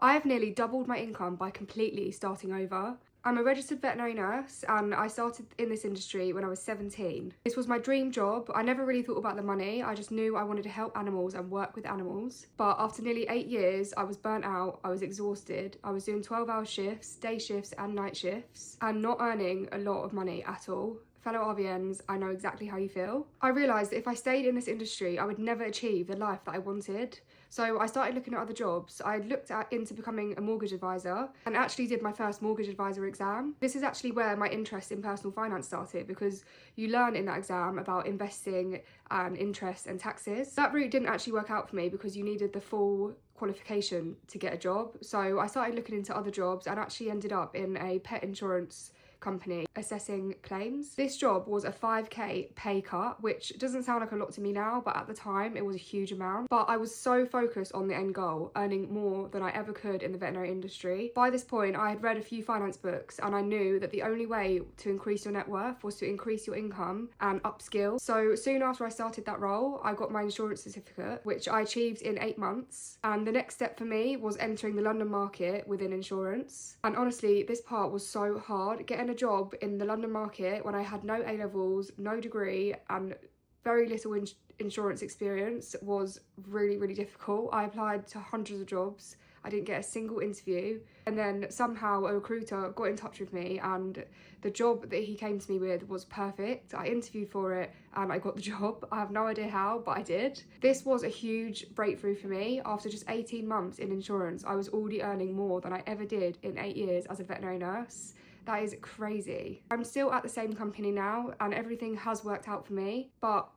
I have nearly doubled my income by completely starting over. I'm a registered veterinary nurse and I started in this industry when I was 17. This was my dream job. I never really thought about the money. I just knew I wanted to help animals and work with animals. But after nearly 8 years, I was burnt out, I was exhausted. I was doing 12-hour shifts, day shifts and night shifts, and not earning a lot of money at all. Fellow RVNs, I know exactly how you feel. I realised that if I stayed in this industry, I would never achieve the life that I wanted. So I started looking at other jobs. I looked into becoming a mortgage advisor and actually did my first mortgage advisor exam. This is actually where my interest in personal finance started, because you learn in that exam about investing and interest and taxes. That route didn't actually work out for me because you needed the full qualification to get a job. So I started looking into other jobs and actually ended up in a pet insurance company assessing claims. This job was a 5k pay cut, which doesn't sound like a lot to me now, but at the time it was a huge amount. But I was so focused on the end goal, earning more than I ever could in the veterinary industry. By this point, I had read a few finance books and I knew that the only way to increase your net worth was to increase your income and upskill. So soon after I started that role, I got my insurance certificate, which I achieved in 8 months. And the next step for me was entering the London market within insurance. And honestly, this part was so hard. Getting a job in the London market when I had no A-levels, no degree and very little insurance experience was really, really difficult. I applied to hundreds of jobs. I didn't get a single interview, and then somehow a recruiter got in touch with me and the job that he came to me with was perfect. I interviewed for it and I got the job. I have no idea how, but I did. This was a huge breakthrough for me. After just 18 months in insurance, I was already earning more than I ever did in 8 years as a veterinary nurse. That is crazy. I'm still at the same company now and everything has worked out for me, but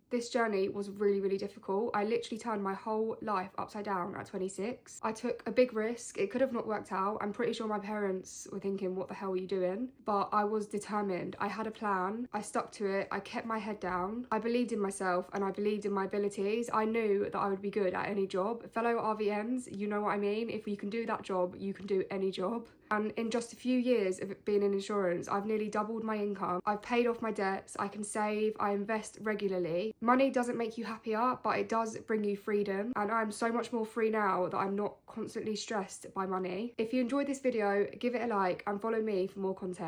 this journey was really, really difficult. I literally turned my whole life upside down at 26. I took a big risk. It could have not worked out. I'm pretty sure my parents were thinking, what the hell are you doing? But I was determined. I had a plan. I stuck to it. I kept my head down. I believed in myself and I believed in my abilities. I knew that I would be good at any job. Fellow RVNs, you know what I mean? If you can do that job, you can do any job. And in just a few years of being in insurance, I've nearly doubled my income. I've paid off my debts, I can save, I invest regularly. Money doesn't make you happier, but it does bring you freedom. And I'm so much more free now that I'm not constantly stressed by money. If you enjoyed this video, give it a like and follow me for more content.